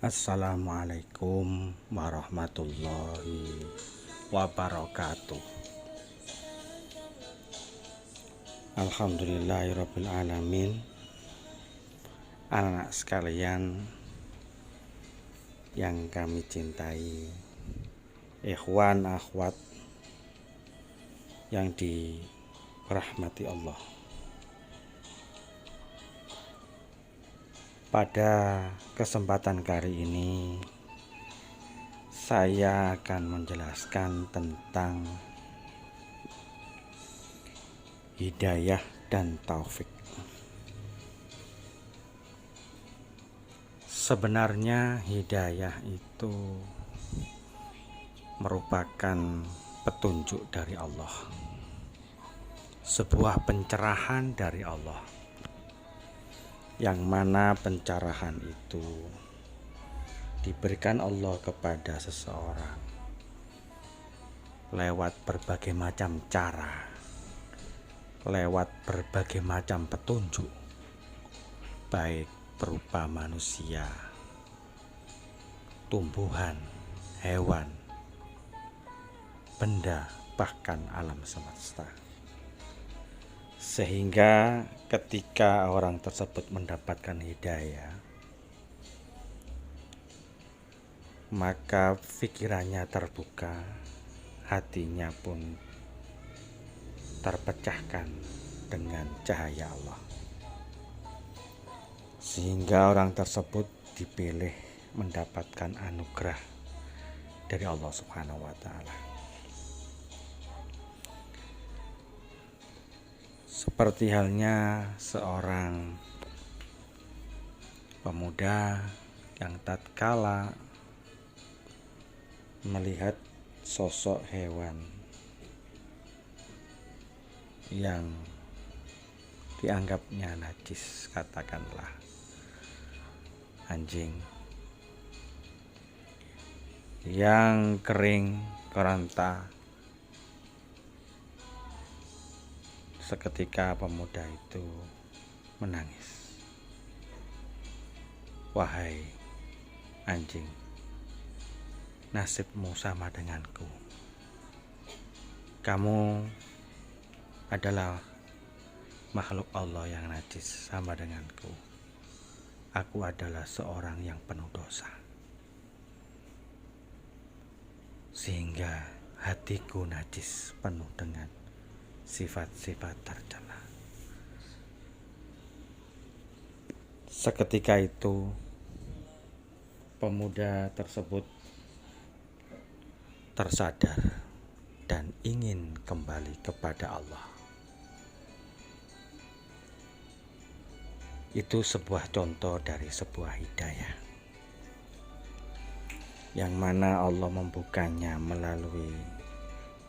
Assalamualaikum warahmatullahi wabarakatuh. Alhamdulillahirabbil alamin. Anak sekalian yang kami cintai, ikhwan akhwat yang dirahmati Allah. Pada kesempatan kali ini saya akan menjelaskan tentang hidayah dan taufik. Sebenarnya hidayah itu merupakan petunjuk dari Allah, sebuah pencerahan dari Allah, yang mana pencerahan itu diberikan Allah kepada seseorang lewat berbagai macam cara, lewat berbagai macam petunjuk, baik berupa manusia, tumbuhan, hewan, benda, bahkan alam semesta. Sehingga ketika orang tersebut mendapatkan hidayah, maka pikirannya terbuka, hatinya pun terpecahkan dengan cahaya Allah, sehingga orang tersebut dipilih mendapatkan anugerah dari Allah Subhanahu wa Ta'ala. Seperti halnya seorang pemuda yang tatkala melihat sosok hewan yang dianggapnya najis, katakanlah anjing yang kering keronta, seketika pemuda itu menangis. Wahai anjing, nasibmu sama denganku. Kamu adalah makhluk Allah yang najis sama denganku. Aku adalah seorang yang penuh dosa, sehingga hatiku najis, penuh dengan sifat-sifat tercela. Seketika itu pemuda tersebut tersadar dan ingin kembali kepada Allah. Itu sebuah contoh dari sebuah hidayah, yang mana Allah membukanya melalui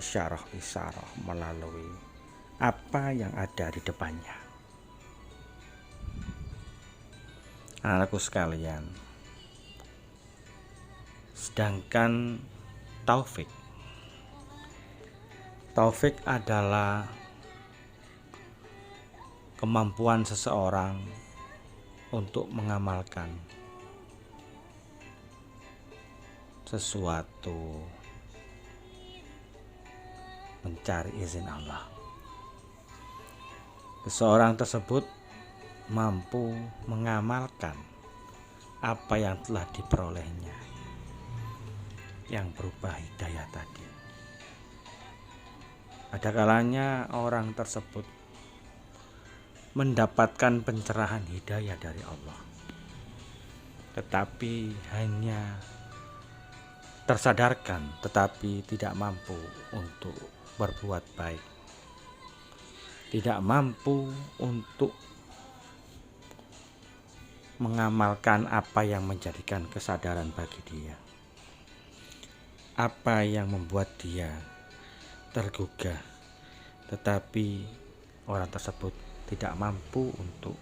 isyarah-isyarah, melalui apa yang ada di depannya. Anakku sekalian, sedangkan taufik adalah kemampuan seseorang untuk mengamalkan sesuatu, mencari izin Allah. Seseorang tersebut mampu mengamalkan apa yang telah diperolehnya, yang berupa hidayah tadi. Ada kalanya orang tersebut mendapatkan pencerahan hidayah dari Allah, tetapi hanya tersadarkan, tetapi tidak mampu untuk berbuat baik, tidak mampu untuk mengamalkan apa yang menjadikan kesadaran bagi dia, apa yang membuat dia tergugah, tetapi orang tersebut tidak mampu untuk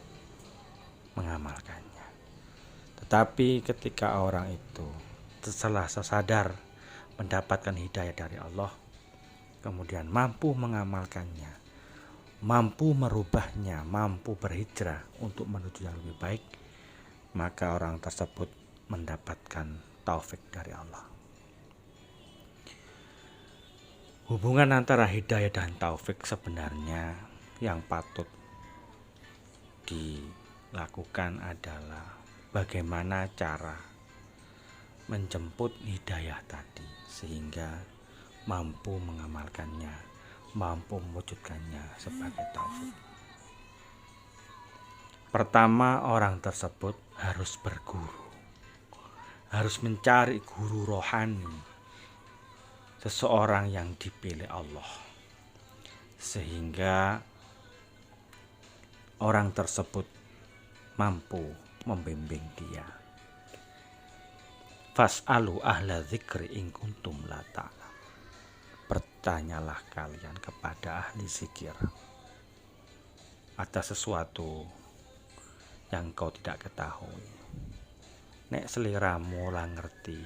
mengamalkannya. Tetapi ketika orang itu setelah sadar mendapatkan hidayah dari Allah, kemudian mampu mengamalkannya, mampu merubahnya, mampu berhijrah untuk menuju yang lebih baik, maka orang tersebut mendapatkan taufik dari Allah. Hubungan antara hidayah dan taufik sebenarnya yang patut dilakukan adalah bagaimana cara menjemput hidayah tadi sehingga mampu mengamalkannya, mampu mewujudkannya sebagai taufik. Pertama, orang tersebut harus berguru, harus mencari guru rohani, seseorang yang dipilih Allah, sehingga orang tersebut mampu membimbing dia. Fas'alu ahla dzikri in kuntum la ta'lam. Bertanyalah kalian kepada ahli zikir atas sesuatu yang kau tidak ketahui. Nek seliramu lah ngerti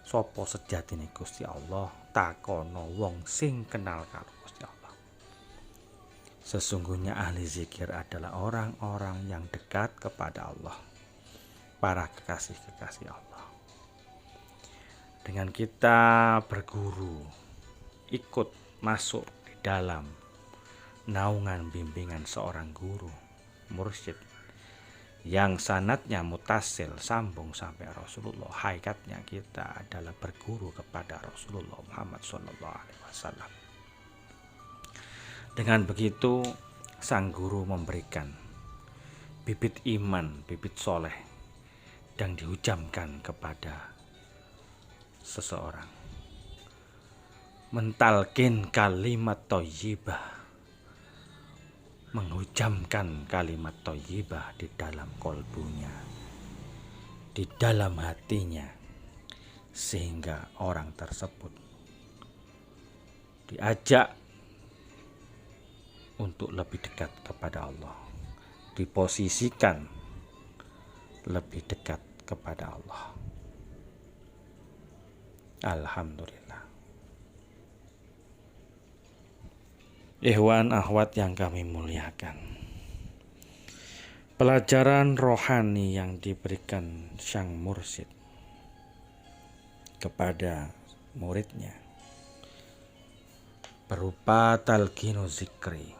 sopo sejatine Gusti Allah, takono wong sing kenal karo Gusti Allah. Sesungguhnya ahli zikir adalah orang-orang yang dekat kepada Allah, para kekasih-kekasih Allah. Dengan kita berguru, ikut masuk di dalam naungan bimbingan seorang guru, mursyid, yang sanadnya mutasil sambung sampai Rasulullah, hakikatnya kita adalah berguru kepada Rasulullah Muhammad SAW. Dengan begitu sang guru memberikan bibit iman, bibit soleh yang dihujamkan kepada seseorang, mentalkin kalimat thayyibah, menghujamkan kalimat thayyibah di dalam kolbunya, di dalam hatinya, sehingga orang tersebut diajak untuk lebih dekat kepada Allah, diposisikan lebih dekat kepada Allah. Alhamdulillah. Ikhwan akhwat yang kami muliakan, pelajaran rohani yang diberikan sang mursyid kepada muridnya berupa talqinu zikri,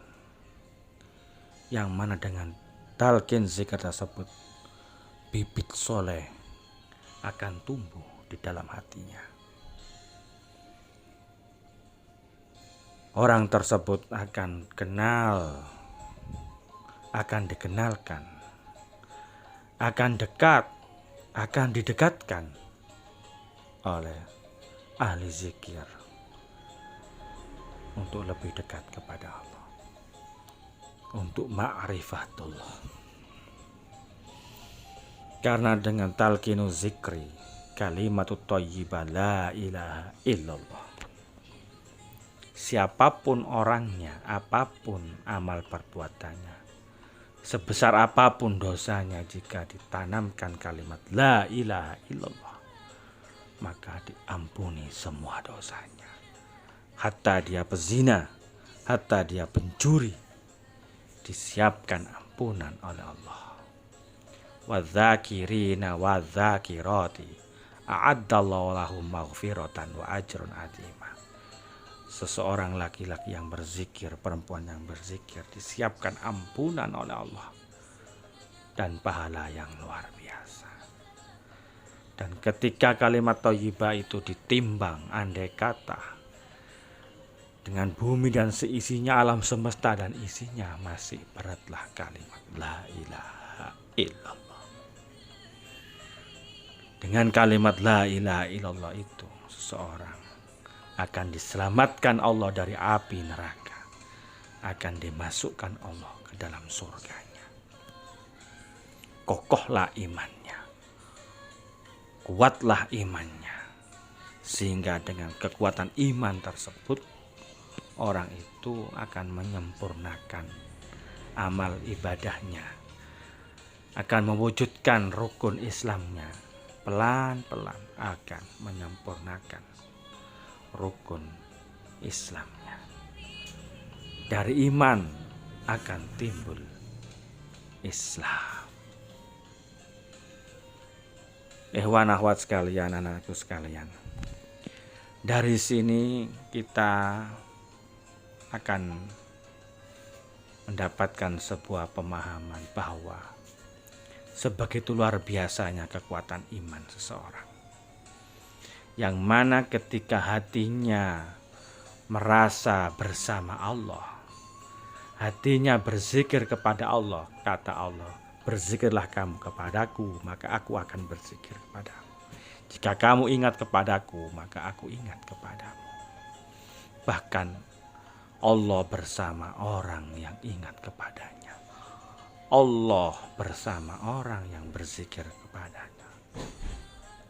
yang mana dengan talqin zikir tersebut bibit soleh akan tumbuh di dalam hatinya. Orang tersebut akan kenal, akan dikenalkan, akan dekat, akan didekatkan oleh ahli zikir untuk lebih dekat kepada Allah, untuk ma'rifatullah. Karena dengan talqinu zikri, kalimatut thayyibah la ilaha illallah, siapapun orangnya, apapun amal perbuatannya, sebesar apapun dosanya, jika ditanamkan kalimat la ilaha illallah, maka diampuni semua dosanya. Hatta dia pezina, hatta dia pencuri, disiapkan ampunan oleh Allah. Wadzakirina wadzakirati a'addallahu lahum maghfiratan wa ajrun adzima. Seseorang laki-laki yang berzikir, perempuan yang berzikir, disiapkan ampunan oleh Allah dan pahala yang luar biasa. Dan ketika kalimat thayyibah itu ditimbang, andai kata dengan bumi dan seisinya, alam semesta dan isinya, masih beratlah kalimat la ilaha illallah. Dengan kalimat la ilaha illallah itu, seseorang akan diselamatkan Allah dari api neraka, akan dimasukkan Allah ke dalam surganya. Kokohlah imannya, kuatlah imannya, sehingga dengan kekuatan iman tersebut orang itu akan menyempurnakan amal ibadahnya, akan mewujudkan rukun Islamnya, pelan-pelan akan menyempurnakan rukun Islamnya. Dari iman akan timbul Islam. Ikhwan akhwat sekalian, anakku sekalian, dari sini kita akan mendapatkan sebuah pemahaman bahwa sebegitu luar biasanya kekuatan iman seseorang, yang mana ketika hatinya merasa bersama Allah, hatinya berzikir kepada Allah, kata Allah, berzikirlah kamu kepadaku, maka aku akan berzikir kepadamu. Jika kamu ingat kepadaku, maka aku ingat kepadamu. Bahkan Allah bersama orang yang ingat kepadanya. Allah bersama orang yang berzikir kepadanya.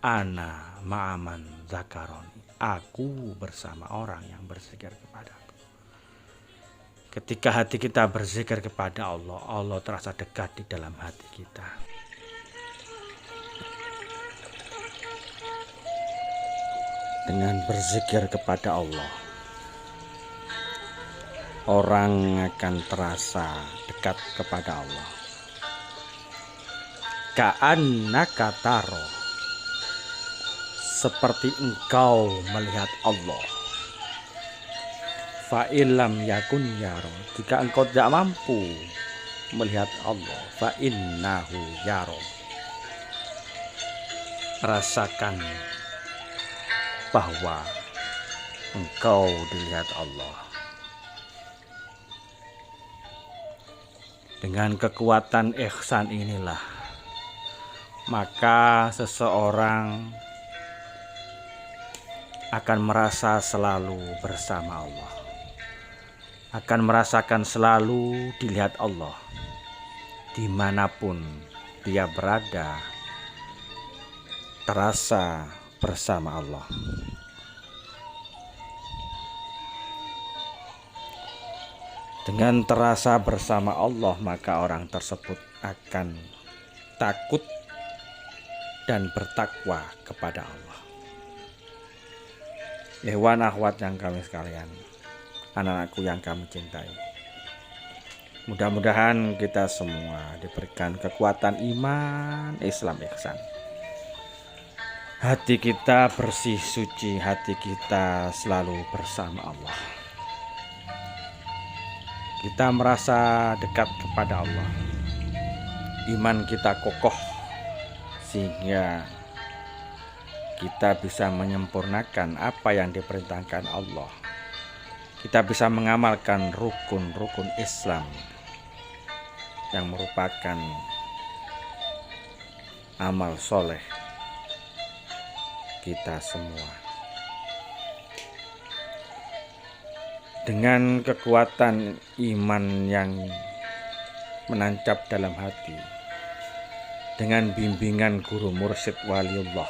Ana ma'aman zakaroni. Aku bersama orang yang berzikir kepadaku. Ketika hati kita berzikir kepada Allah, Allah terasa dekat di dalam hati kita. Dengan berzikir kepada Allah, orang akan terasa dekat kepada Allah. Ka'annaka taro, seperti engkau melihat Allah. Fa'ilam yakun yaro, jika engkau tidak mampu melihat Allah, fa'innahu yaro, rasakan bahwa engkau dilihat Allah. Dengan kekuatan ihsan inilah, maka seseorang akan merasa selalu bersama Allah, akan merasakan selalu dilihat Allah dimanapun dia berada, terasa bersama Allah. Dengan terasa bersama Allah, maka orang tersebut akan takut dan bertakwa kepada Allah. Ikhwan akhwat yang kami sekalian, anak-anakku yang kami cintai, mudah-mudahan kita semua diberikan kekuatan iman, Islam, ihsan. Hati kita bersih suci, hati kita selalu bersama Allah. Kita merasa dekat kepada Allah, iman kita kokoh sehingga kita bisa menyempurnakan apa yang diperintahkan Allah. Kita bisa mengamalkan rukun-rukun Islam yang merupakan amal soleh kita semua. Dengan kekuatan iman yang menancap dalam hati, dengan bimbingan guru mursyid waliullah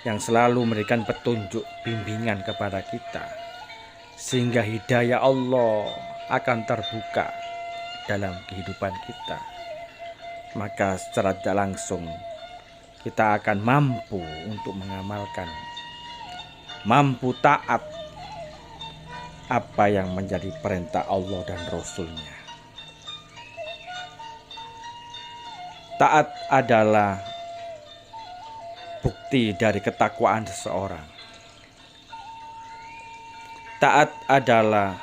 yang selalu memberikan petunjuk bimbingan kepada kita, sehingga hidayah Allah akan terbuka dalam kehidupan kita, maka secara tidak langsung kita akan mampu untuk mengamalkan, mampu taat apa yang menjadi perintah Allah dan Rasul-Nya. Taat adalah bukti dari ketakwaan seseorang. Taat adalah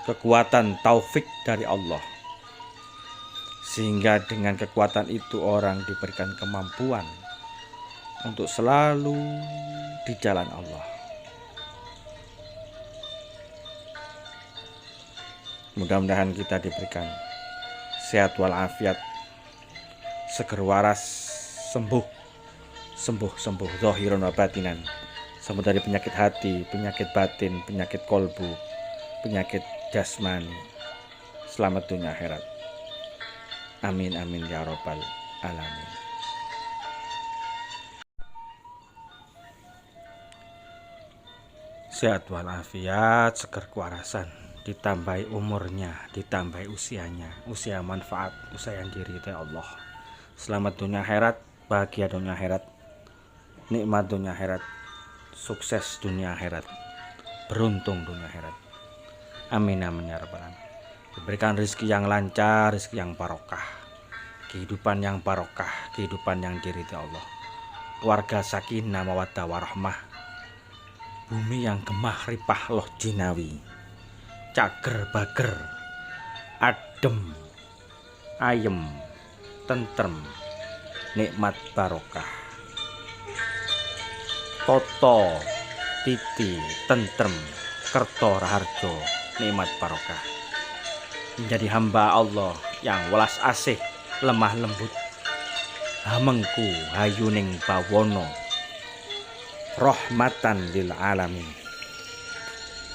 kekuatan taufik dari Allah, sehingga dengan kekuatan itu orang diberikan kemampuan untuk selalu di jalan Allah. Mudah-mudahan kita diberikan sehat walafiat, seger waras, sembuh zahirun wa batinan, sembuh dari penyakit hati, penyakit batin, penyakit kolbu, penyakit jasmani. Selamat dunia akhirat. Amin amin ya rabbal alamin. Sehat walafiat, seger kewarasan, ditambahi umurnya, ditambahi usianya, usia manfaat, usia yang diridhai Allah. Selamat dunia akhirat, bahagia dunia akhirat, nikmat dunia akhirat, sukses dunia akhirat, beruntung dunia akhirat. Amin amin ya rabbal alamin. Diberikan rezeki yang lancar, rezeki yang barokah. kehidupan yang barokah, kehidupan yang diridhoi Allah, keluarga sakinah mawaddah warahmah, bumi yang gemah ripah loh jinawi, cager bager, adem, ayem, tentrem, nikmat barokah, toto, titi, tentrem, kerto raharjo, nikmat barokah. Menjadi hamba Allah yang welas asih, lemah lembut, hamengku hayuning bawono, rahmatan lil alamin,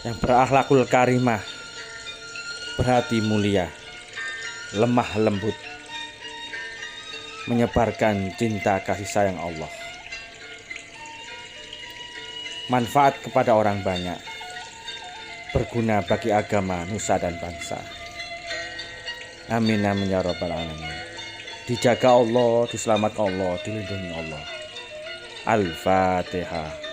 yang berakhlakul karimah, berhati mulia, lemah lembut, menyebarkan cinta kasih sayang Allah, manfaat kepada orang banyak, berguna bagi agama, nusa dan bangsa. Amin amin ya rabbal alamin. Dijaga Allah, diselamatkan Allah, dilindungi Allah. Al-Fatihah.